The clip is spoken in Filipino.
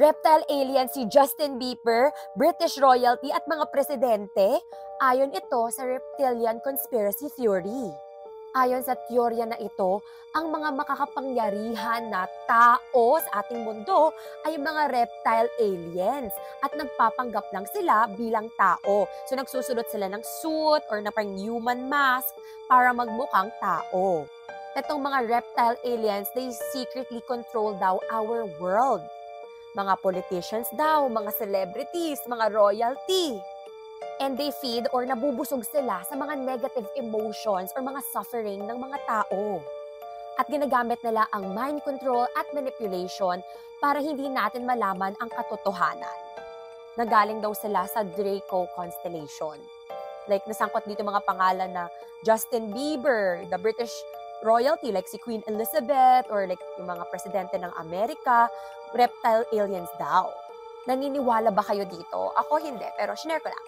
reptile alien si Justin Bieber, British royalty at mga presidente? Ayon ito sa reptilian conspiracy theory. Ayon sa teorya na ito, ang mga makakapangyarihan na tao sa ating mundo ay mga reptile aliens at nagpapanggap lang sila bilang tao. So nagsusulot sila ng suit or na parang human mask para magmukhang tao. Itong mga reptile aliens, they secretly control daw our world. Mga politicians daw, mga celebrities, mga royalty. And they feed or nabubusog sila sa mga negative emotions or mga suffering ng mga tao. At ginagamit nila ang mind control at manipulation para hindi natin malaman ang katotohanan. Nagaling daw sila sa Draco constellation. Like nasangkot dito mga pangalan na Justin Bieber, the British royalty like si Queen Elizabeth or like yung mga presidente ng Amerika, reptile aliens daw. Naniniwala ba kayo dito? Ako hindi, pero shinare ko lang.